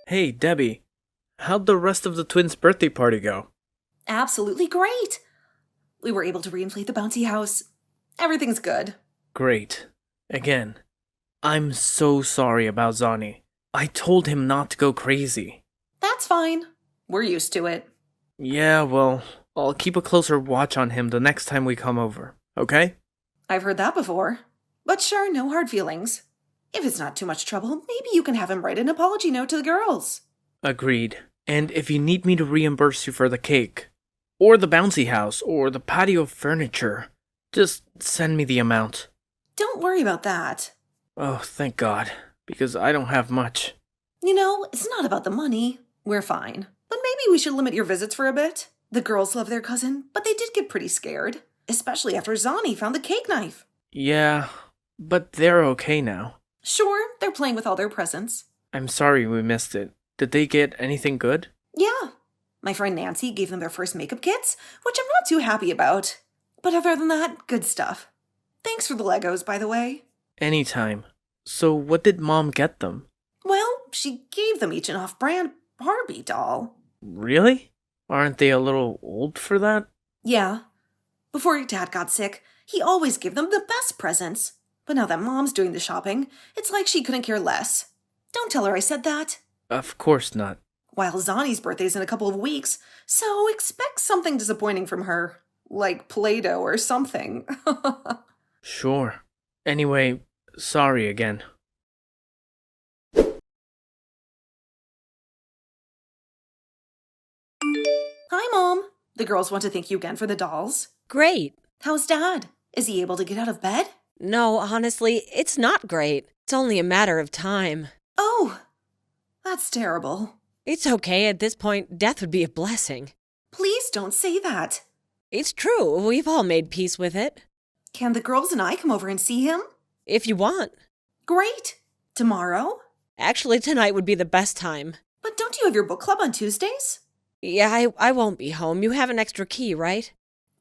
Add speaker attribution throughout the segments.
Speaker 1: Hey, Debbie, how'd the rest of the twins' birthday party go?
Speaker 2: Absolutely great. We were able to reinflate the bouncy house. Everything's good.
Speaker 1: Great. Again, I'm so sorry about Zani. I told him not to go crazy.
Speaker 2: That's fine. We're used to it.
Speaker 1: Yeah, well, I'll keep a closer watch on him the next time we come over, okay?
Speaker 2: I've heard that before. But sure, no hard feelings. If it's not too much trouble, maybe you can have him write an apology note to the girls.
Speaker 1: Agreed. And if you need me to reimburse you for the cake, or the bouncy house, or the patio furniture, just send me the amount.
Speaker 2: Don't worry about that.
Speaker 1: Oh, thank God, because I don't have much.
Speaker 2: You know, it's not about the money. We're fine. But maybe we should limit your visits for a bit. The girls love their cousin, but they did get pretty scared. Especially after Zani found the cake knife.
Speaker 1: Yeah, but they're okay now.
Speaker 2: Sure, they're playing with all their presents.
Speaker 1: I'm sorry we missed it. Did they get anything good?
Speaker 2: Yeah. My friend Nancy gave them their first makeup kits, which I'm not too happy about. But other than that, good stuff. Thanks for the Legos, by the way.
Speaker 1: Anytime. So what did Mom get them?
Speaker 2: Well, she gave them each an off-brand Barbie doll.
Speaker 1: Really? Aren't they a little old for that?
Speaker 2: Yeah. Before your dad got sick, he always gave them the best presents. But now that Mom's doing the shopping, it's like she couldn't care less. Don't tell her I said that.
Speaker 1: Of course not.
Speaker 2: While Zani's birthday's in a couple of weeks, so expect something disappointing from her. Like Play-Doh or something.
Speaker 1: Sure. Anyway, sorry again.
Speaker 2: Hi, Mom. The girls want to thank you again for the dolls.
Speaker 3: Great.
Speaker 2: How's Dad? Is he able to get out of bed?
Speaker 3: No, honestly, it's not great. It's only a matter of time.
Speaker 2: Oh, that's terrible.
Speaker 3: It's okay at this point. Death would be a blessing.
Speaker 2: Please don't say that.
Speaker 3: It's true. We've all made peace with it.
Speaker 2: Can the girls and I come over and see him?
Speaker 3: If you want.
Speaker 2: Great. Tomorrow?
Speaker 3: Actually, tonight would be the best time.
Speaker 2: But don't you have your book club on Tuesdays?
Speaker 3: Yeah, I won't be home. You have an extra key, right?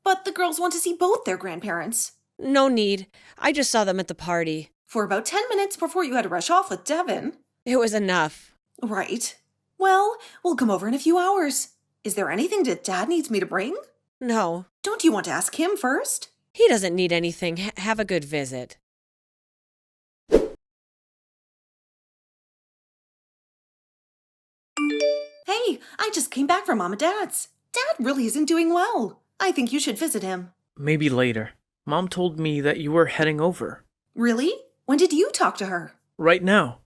Speaker 2: But the girls want to see both their grandparents.
Speaker 3: No need. I just saw them at the party.
Speaker 2: For about 10 minutes before you had to rush off with Devin.
Speaker 3: It was enough.
Speaker 2: Right. Well, we'll come over in a few hours. Is there anything that Dad needs me to bring?
Speaker 3: No.
Speaker 2: Don't you want to ask him first?
Speaker 3: He doesn't need anything. Have a good visit.
Speaker 2: Hey, I just came back from Mom and Dad's. Dad really isn't doing well. I think you should visit him.
Speaker 1: Maybe later. Mom told me that you were heading over.
Speaker 2: Really? When did you talk to her?
Speaker 1: Right now.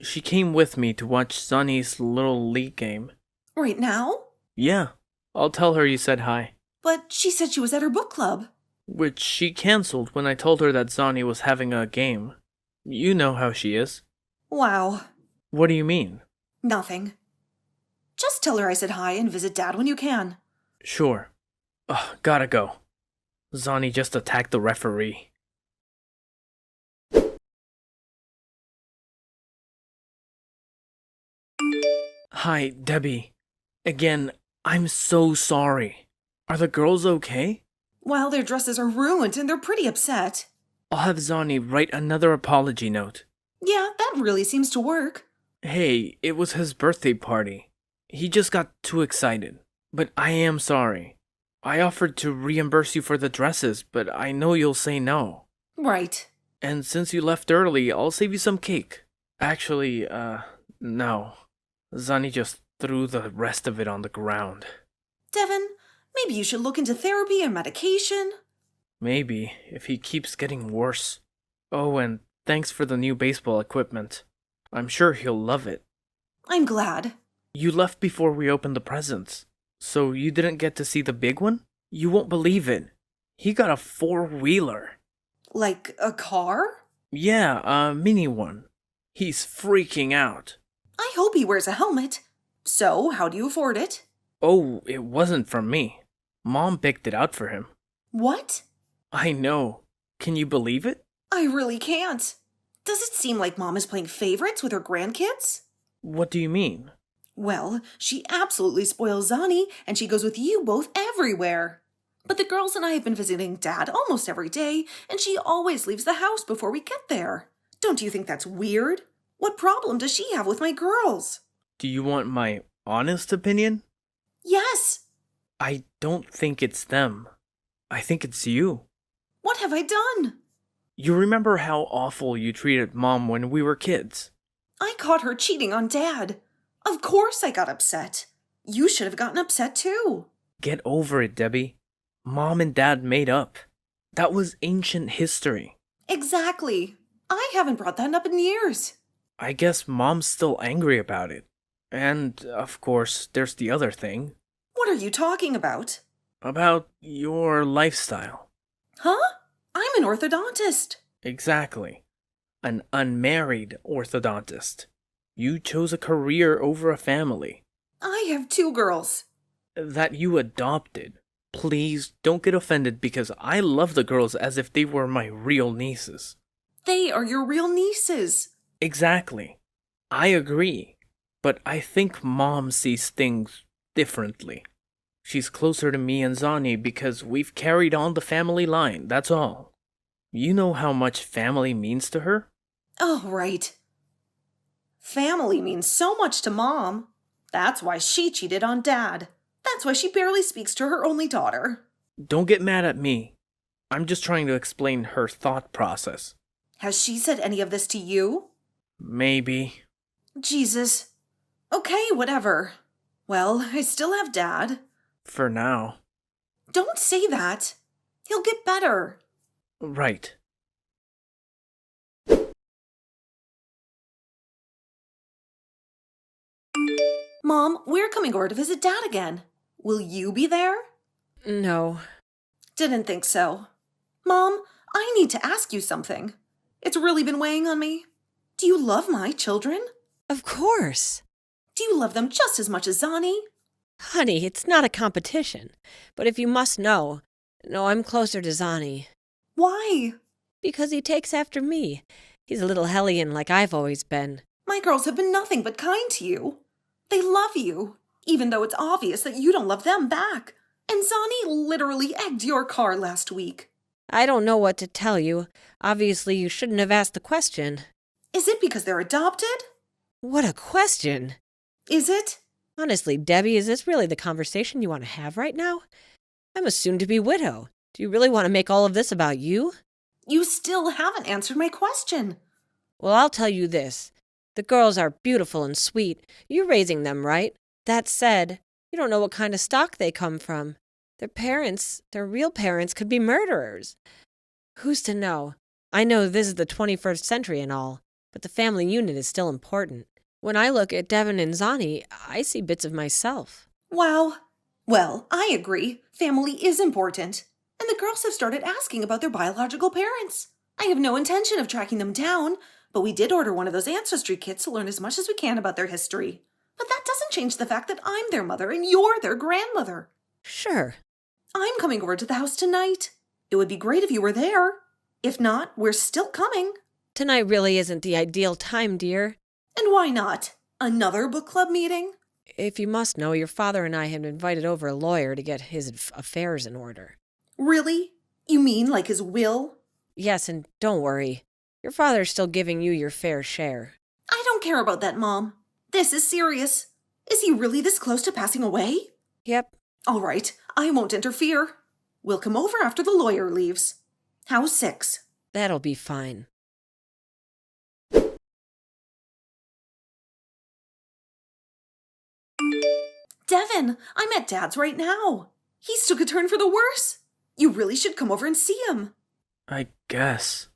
Speaker 1: She came with me to watch Sonny's little league game.
Speaker 2: Right now?
Speaker 1: Yeah. I'll tell her you said hi.
Speaker 2: But she said she was at her book club.
Speaker 1: Which she canceled when I told her that Sonny was having a game. You know how she is.
Speaker 2: Wow.
Speaker 1: What do you mean?
Speaker 2: Nothing. Just tell her I said hi and visit Dad when you can.
Speaker 1: Sure. Ugh, gotta go. Zonny just attacked the referee. Hi, Debbie. Again, I'm so sorry. Are the girls okay?
Speaker 2: Well, their dresses are ruined and they're pretty upset.
Speaker 1: I'll have Zonny write another apology note.
Speaker 2: Yeah, that really seems to work.
Speaker 1: Hey, it was his birthday party. He just got too excited. But I am sorry. I offered to reimburse you for the dresses, but I know you'll say no.
Speaker 2: Right.
Speaker 1: And since you left early, I'll save you some cake. Actually, no. Zani just threw the rest of it on the ground.
Speaker 2: Devin, maybe you should look into therapy or medication.
Speaker 1: Maybe, if he keeps getting worse. Oh, and thanks for the new baseball equipment. I'm sure he'll love it.
Speaker 2: I'm glad.
Speaker 1: You left before we opened the presents. So you didn't get to see the big one? You won't believe it. He got a four-wheeler.
Speaker 2: Like a car?
Speaker 1: Yeah, a mini one. He's freaking out.
Speaker 2: I hope he wears a helmet. So, how do you afford it?
Speaker 1: Oh, it wasn't from me. Mom picked it out for him.
Speaker 2: What?
Speaker 1: I know. Can you believe it?
Speaker 2: I really can't. Does it seem like Mom is playing favorites with her grandkids?
Speaker 1: What do you mean?
Speaker 2: Well, she absolutely spoils Zani, and she goes with you both everywhere. But the girls and I have been visiting Dad almost every day, and she always leaves the house before we get there. Don't you think that's weird? What problem does she have with my girls?
Speaker 1: Do you want my honest opinion?
Speaker 2: Yes!
Speaker 1: I don't think it's them. I think it's you.
Speaker 2: What have I done?
Speaker 1: You remember how awful you treated Mom when we were kids?
Speaker 2: I caught her cheating on Dad. Of course I got upset. You should have gotten upset too.
Speaker 1: Get over it, Debbie. Mom and Dad made up. That was ancient history.
Speaker 2: Exactly. I haven't brought that up in years.
Speaker 1: I guess Mom's still angry about it. And, of course, there's the other thing.
Speaker 2: What are you talking about?
Speaker 1: About your lifestyle.
Speaker 2: Huh? I'm an orthodontist.
Speaker 1: Exactly. An unmarried orthodontist. You chose a career over a family.
Speaker 2: I have 2 girls.
Speaker 1: That you adopted. Please don't get offended because I love the girls as if they were my real nieces.
Speaker 2: They are your real nieces.
Speaker 1: Exactly. I agree. But I think Mom sees things differently. She's closer to me and Zani because we've carried on the family line, that's all. You know how much family means to her?
Speaker 2: Oh, right. Family means so much to Mom. That's why she cheated on Dad. That's why she barely speaks to her only daughter.
Speaker 1: Don't get mad at me. I'm just trying to explain her thought process.
Speaker 2: Has she said any of this to you?
Speaker 1: Maybe.
Speaker 2: Jesus. Okay, whatever. Well, I still have Dad.
Speaker 1: For now.
Speaker 2: Don't say that. He'll get better.
Speaker 1: Right.
Speaker 2: Mom, we're coming over to visit Dad again. Will you be there?
Speaker 3: No.
Speaker 2: Didn't think so. Mom, I need to ask you something. It's really been weighing on me. Do you love my children?
Speaker 3: Of course.
Speaker 2: Do you love them just as much as Zani?
Speaker 3: Honey, it's not a competition. But if you must know, no, I'm closer to Zani.
Speaker 2: Why?
Speaker 3: Because he takes after me. He's a little hellion like I've always been.
Speaker 2: My girls have been nothing but kind to you. They love you, even though it's obvious that you don't love them back. And Zani literally egged your car last week.
Speaker 3: I don't know what to tell you. Obviously, you shouldn't have asked the question.
Speaker 2: Is it because they're adopted?
Speaker 3: What a question!
Speaker 2: Is it?
Speaker 3: Honestly, Debbie, is this really the conversation you want to have right now? I'm a soon-to-be widow. Do you really want to make all of this about you?
Speaker 2: You still haven't answered my question.
Speaker 3: Well, I'll tell you this. The girls are beautiful and sweet. You're raising them, right? That said, you don't know what kind of stock they come from. Their parents, their real parents, could be murderers. Who's to know? I know this is the 21st century and all, but the family unit is still important. When I look at Devin and Zani, I see bits of myself.
Speaker 2: Wow. Well, I agree. Family is important. And the girls have started asking about their biological parents. I have no intention of tracking them down, but we did order one of those ancestry kits to learn as much as we can about their history. But that doesn't change the fact that I'm their mother and you're their grandmother.
Speaker 3: Sure.
Speaker 2: I'm coming over to the house tonight. It would be great if you were there. If not, we're still coming.
Speaker 3: Tonight really isn't the ideal time, dear.
Speaker 2: And why not? Another book club meeting?
Speaker 3: If you must know, your father and I had invited over a lawyer to get his affairs in order.
Speaker 2: Really? You mean like his will?
Speaker 3: Yes, and don't worry. Your father's still giving you your fair share.
Speaker 2: I don't care about that, Mom. This is serious. Is he really this close to passing away?
Speaker 3: Yep.
Speaker 2: All right, I won't interfere. We'll come over after the lawyer leaves. How's 6?
Speaker 3: That'll be fine.
Speaker 2: Devin, I'm at Dad's right now. He's took a turn for the worse. You really should come over and see him.
Speaker 1: I guess.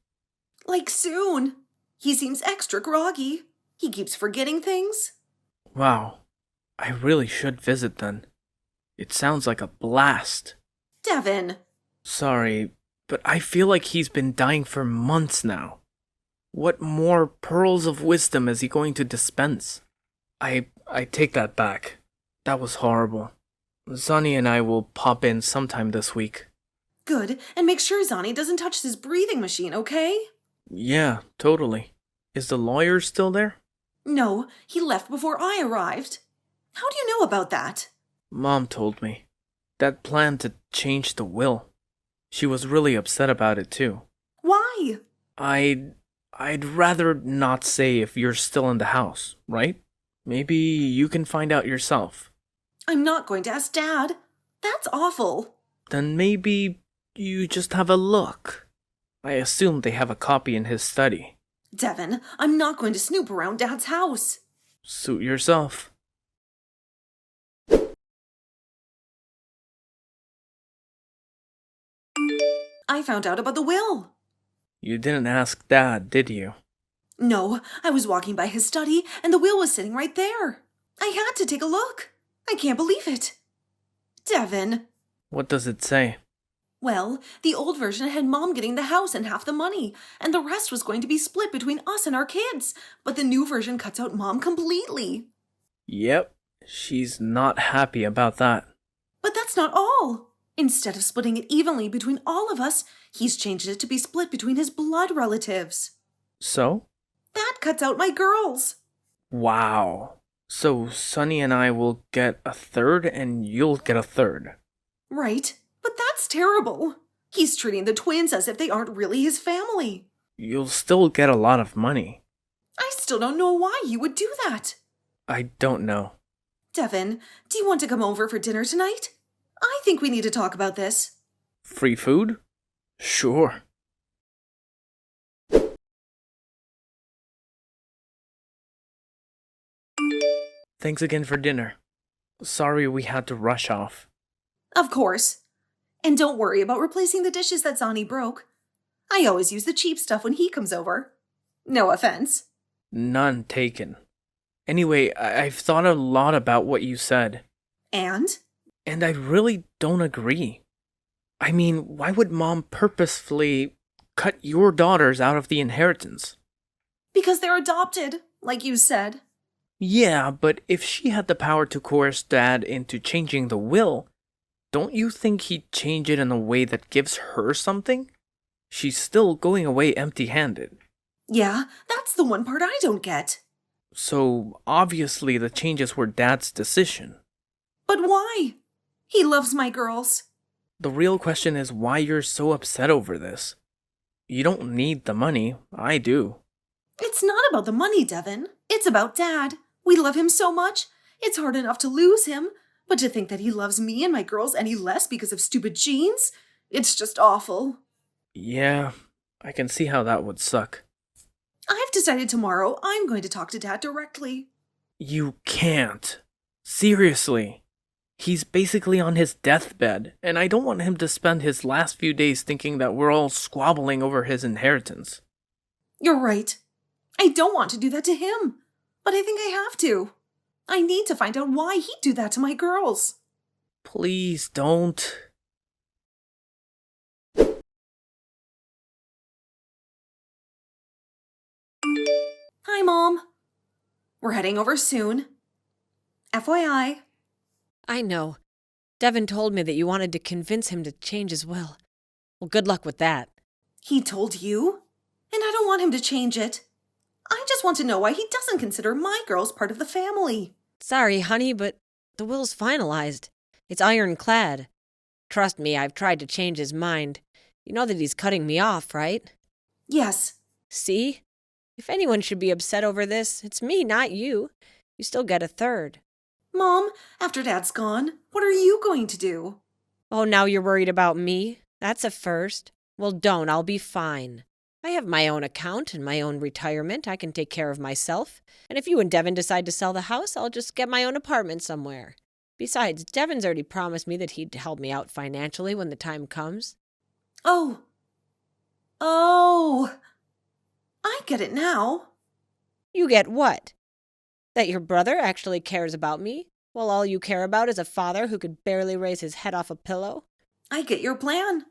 Speaker 2: Like soon. He seems extra groggy. He keeps forgetting things.
Speaker 1: Wow. I really should visit then. It sounds like a blast.
Speaker 2: Devin.
Speaker 1: Sorry, but I feel like he's been dying for months now. What more pearls of wisdom is he going to dispense? I take that back. That was horrible. Zani and I will pop in sometime this week.
Speaker 2: Good, and make sure Zani doesn't touch his breathing machine, okay?
Speaker 1: Yeah, totally. Is the lawyer still there?
Speaker 2: No, he left before I arrived. How do you know about that?
Speaker 1: Mom told me. That plan to change the will. She was really upset about it too.
Speaker 2: Why?
Speaker 1: I'd rather not say if you're still in the house, right? Maybe you can find out yourself.
Speaker 2: I'm not going to ask Dad. That's awful.
Speaker 1: Then maybe you just have a look. I assume they have a copy in his study.
Speaker 2: Devin, I'm not going to snoop around Dad's house.
Speaker 1: Suit yourself.
Speaker 2: I found out about the will.
Speaker 1: You didn't ask Dad, did you?
Speaker 2: No, I was walking by his study and the will was sitting right there. I had to take a look. I can't believe it. Devin.
Speaker 1: What does it say?
Speaker 2: Well, the old version had Mom getting the house and half the money, and the rest was going to be split between us and our kids. But the new version cuts out Mom completely.
Speaker 1: Yep, she's not happy about that.
Speaker 2: But that's not all. Instead of splitting it evenly between all of us, he's changed it to be split between his blood relatives.
Speaker 1: So?
Speaker 2: That cuts out my girls.
Speaker 1: Wow. So Sonny and I will get a third and you'll get a third.
Speaker 2: Right, but that's terrible. He's treating the twins as if they aren't really his family.
Speaker 1: You'll still get a lot of money.
Speaker 2: I still don't know why he would do that.
Speaker 1: I don't know.
Speaker 2: Devin, do you want to come over for dinner tonight? I think we need to talk about this.
Speaker 1: Free food? Sure. Thanks again for dinner. Sorry we had to rush off.
Speaker 2: Of course. And don't worry about replacing the dishes that Zani broke. I always use the cheap stuff when he comes over. No offense.
Speaker 1: None taken. Anyway, I've thought a lot about what you said.
Speaker 2: And
Speaker 1: I really don't agree. I mean, why would Mom purposefully cut your daughters out of the inheritance?
Speaker 2: because they're adopted, like you said.
Speaker 1: Yeah, but if she had the power to coerce Dad into changing the will, don't you think he'd change it in a way that gives her something? She's still going away empty-handed.
Speaker 2: Yeah, that's the one part I don't get.
Speaker 1: So, obviously the changes were Dad's decision.
Speaker 2: But why? He loves my girls.
Speaker 1: The real question is why you're so upset over this. You don't need the money, I do.
Speaker 2: It's not about the money, Devin. It's about Dad. We love him so much. It's hard enough to lose him. But to think that he loves me and my girls any less because of stupid genes? It's just awful.
Speaker 1: Yeah, I can see how that would suck.
Speaker 2: I've decided tomorrow I'm going to talk to Dad directly.
Speaker 1: You can't. Seriously. He's basically on his deathbed, and I don't want him to spend his last few days thinking that we're all squabbling over his inheritance.
Speaker 2: You're right. I don't want to do that to him. But I think I have to. I need to find out why he'd do that to my girls.
Speaker 1: Please don't.
Speaker 2: Hi, Mom. We're heading over soon. FYI.
Speaker 3: I know. Devin told me that you wanted to convince him to change his will. Well, good luck with that.
Speaker 2: He told you? And I don't want him to change it. I just want to know why he doesn't consider my girls part of the family.
Speaker 3: Sorry, honey, but the will's finalized. It's ironclad. Trust me, I've tried to change his mind. You know that he's cutting me off, right?
Speaker 2: Yes.
Speaker 3: See? If anyone should be upset over this, it's me, not you. You still get a third.
Speaker 2: Mom, after Dad's gone, what are you going to do?
Speaker 3: Oh, now you're worried about me? That's a first. Well, don't. I'll be fine. I have my own account and my own retirement. I can take care of myself. And if you and Devin decide to sell the house, I'll just get my own apartment somewhere. Besides, Devin's already promised me that he'd help me out financially when the time comes.
Speaker 2: Oh, I get it now.
Speaker 3: You get what? That your brother actually cares about me, while all you care about is a father who could barely raise his head off a pillow?
Speaker 2: I get your plan.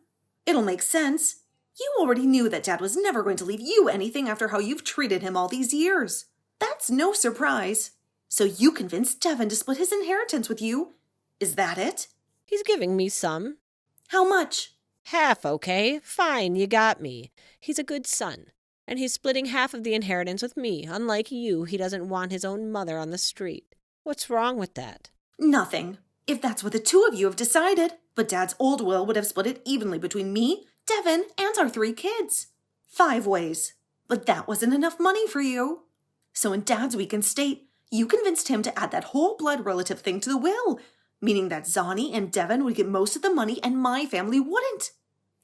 Speaker 2: It'll make sense. You already knew that Dad was never going to leave you anything after how you've treated him all these years. That's no surprise. So you convinced Devin to split his inheritance with you. Is that it?
Speaker 3: He's giving me some.
Speaker 2: How much?
Speaker 3: Half, okay? Fine, you got me. He's a good son. And he's splitting half of the inheritance with me. Unlike you, he doesn't want his own mother on the street. What's wrong with that?
Speaker 2: Nothing. If that's what the two of you have decided. But Dad's old will would have split it evenly between me, Devin, and our 3 kids. 5 ways. But that wasn't enough money for you. So in Dad's weekend state, You convinced him to add that whole blood relative thing to the will, meaning that Zani and Devin would get most of the money and my family wouldn't.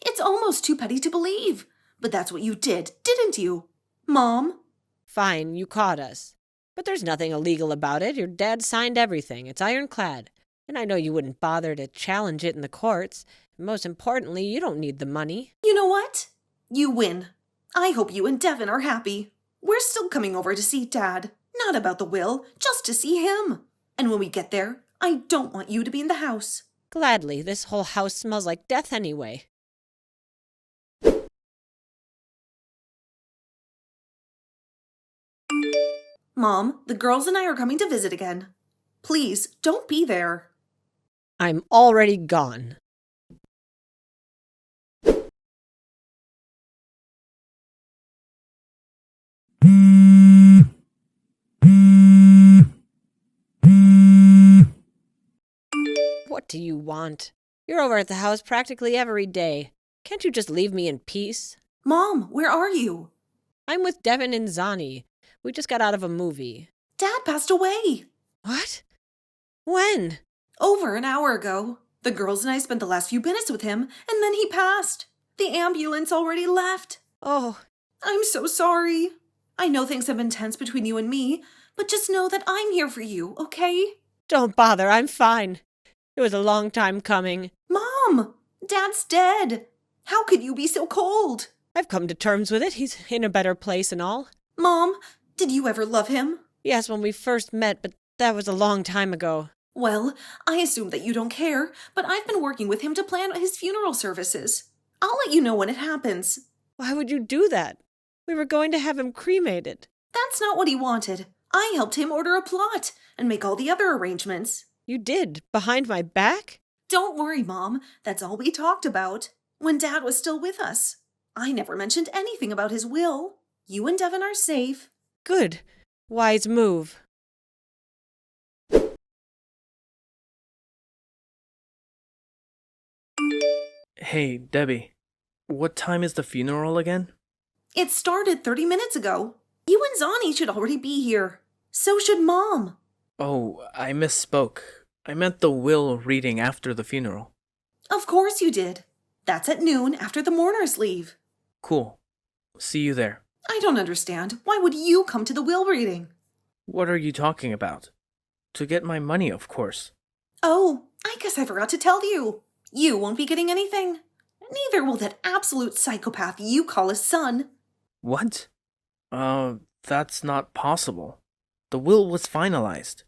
Speaker 2: It's almost too petty to believe, but that's what you did, didn't you? Mom?
Speaker 3: Fine, you caught us. But there's nothing illegal about it. Your dad signed everything. It's ironclad. And I know you wouldn't bother to challenge it in the courts. And most importantly, you don't need the money.
Speaker 2: You know what? You win. I hope you and Devin are happy. We're still coming over to see Dad. Not about the will, just to see him. And when we get there, I don't want you to be in the house.
Speaker 3: Gladly. This whole house smells like death anyway.
Speaker 2: Mom, the girls and I are coming to visit again. Please, don't be there.
Speaker 3: I'm already gone. What do you want? You're over at the house practically every day. Can't you just leave me in peace?
Speaker 2: Mom, where are you?
Speaker 3: I'm with Devin and Zani. We just got out of a movie.
Speaker 2: Dad passed away.
Speaker 3: What? When?
Speaker 2: Over an hour ago. The girls and I spent the last few minutes with him, and then he passed. The ambulance already left.
Speaker 3: Oh,
Speaker 2: I'm so sorry. I know things have been tense between you and me, but just know that I'm here for you, okay?
Speaker 3: don't bother. I'm fine. It was a long time coming.
Speaker 2: Mom! Dad's dead. How could you be so cold?
Speaker 3: I've come to terms with it. He's in a better place and all.
Speaker 2: Mom, did you ever love him?
Speaker 3: Yes, when we first met, but that was a long time ago.
Speaker 2: Well, I assume that you don't care, but I've been working with him to plan his funeral services. I'll let you know when it happens.
Speaker 3: Why would you do that? We were going to have him cremated.
Speaker 2: That's not what he wanted. I helped him order a plot and make all the other arrangements.
Speaker 3: You did? Behind my back?
Speaker 2: Don't worry, Mom. That's all we talked about. When Dad was still with us. I never mentioned anything about his will. You and Devin are safe.
Speaker 3: Good. Wise move.
Speaker 1: Hey, Debbie. What time is the funeral again?
Speaker 2: It started 30 minutes ago. You and Zani should already be here. So should Mom.
Speaker 1: Oh, I misspoke. I meant the will reading after the funeral.
Speaker 2: Of course you did. That's at noon after the mourners leave.
Speaker 1: Cool. See you there.
Speaker 2: I don't understand. Why would you come to the will reading?
Speaker 1: What are you talking about? To get my money, of course.
Speaker 2: Oh, I guess I forgot to tell you. You won't be getting anything. Neither will that absolute psychopath you call his son.
Speaker 1: What? That's not possible. The will was finalized.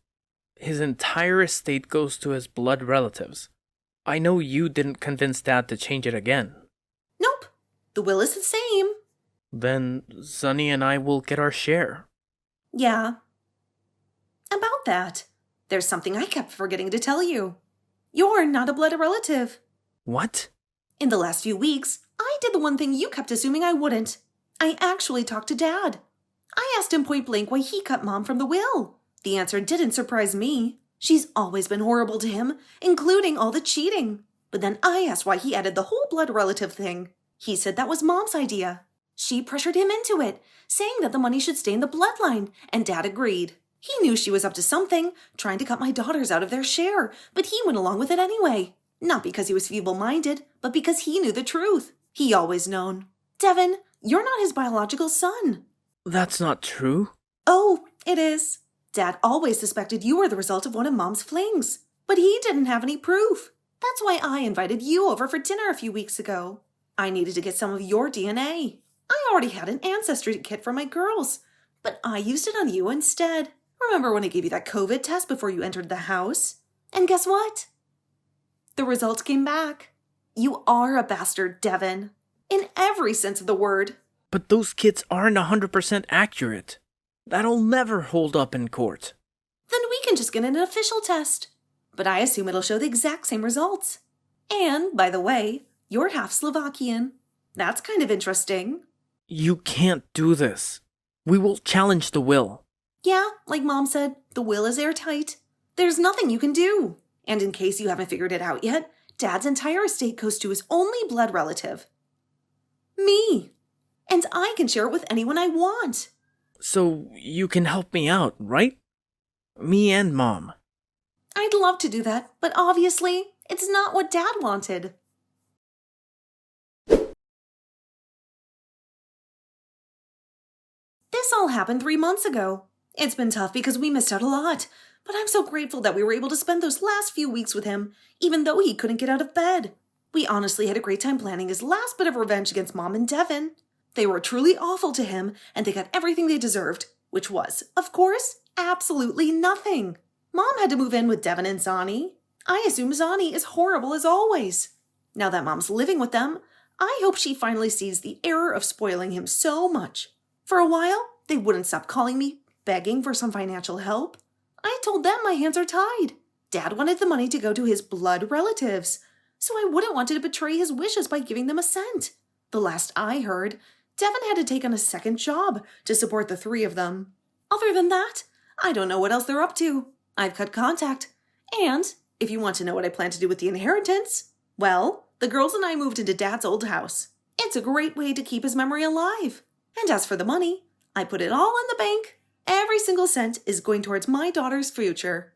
Speaker 1: His entire estate goes to his blood relatives. I know you didn't convince Dad to change it again.
Speaker 2: Nope. The will is the same.
Speaker 1: Then Sunny and I will get our share.
Speaker 2: Yeah. About that, there's something I kept forgetting to tell you. You're not a blood relative.
Speaker 1: What?
Speaker 2: In the last few weeks, I did the one thing you kept assuming I wouldn't. I actually talked to Dad. I asked him point blank why he cut Mom from the will. The answer didn't surprise me. She's always been horrible to him, including all the cheating. But then I asked why he added the whole blood relative thing. He said that was Mom's idea. She pressured him into it, saying that the money should stay in the bloodline, and Dad agreed. He knew she was up to something, trying to cut my daughters out of their share, but he went along with it anyway. Not because he was feeble-minded, but because he knew the truth. He always known. Devin, you're not his biological son.
Speaker 1: That's not true.
Speaker 2: Oh, it is. Dad always suspected you were the result of one of Mom's flings, but he didn't have any proof. That's why I invited you over for dinner a few weeks ago. I needed to get some of your DNA. I already had an ancestry kit for my girls, but I used it on you instead. Remember when I gave you that COVID test before you entered the house? And guess what? The results came back. You are a bastard, Devin. In every sense of the word.
Speaker 1: But those kits aren't 100% accurate. That'll never hold up in court.
Speaker 2: Then we can just get an official test. But I assume it'll show the exact same results. And, by the way, you're half Slovakian. That's kind of interesting.
Speaker 1: You can't do this. We will challenge the will.
Speaker 2: Yeah, like Mom said, the will is airtight. There's nothing you can do. And in case you haven't figured it out yet, Dad's entire estate goes to his only blood relative. Me. And I can share it with anyone I want.
Speaker 1: So you can help me out, right? Me and Mom.
Speaker 2: I'd love to do that, but obviously, it's not what Dad wanted. This all happened 3 months ago. It's been tough because we missed out a lot, but I'm so grateful that we were able to spend those last few weeks with him, even though he couldn't get out of bed. We honestly had a great time planning his last bit of revenge against Mom and Devin. They were truly awful to him, and they got everything they deserved, which was, of course, absolutely nothing. Mom had to move in with Devin and Zani. I assume Zani is horrible as always. Now that Mom's living with them, I hope she finally sees the error of spoiling him so much. For a while, they wouldn't stop calling me, begging for some financial help. I told them my hands are tied. Dad wanted the money to go to his blood relatives, so I wouldn't want to betray his wishes by giving them a cent. The last I heard, Devin had to take on a second job to support the three of them. Other than that, I don't know what else they're up to. I've cut contact. And if you want to know what I plan to do with the inheritance, well, the girls and I moved into Dad's old house. It's a great way to keep his memory alive. And as for the money, I put it all in the bank. Every single cent is going towards my daughter's future.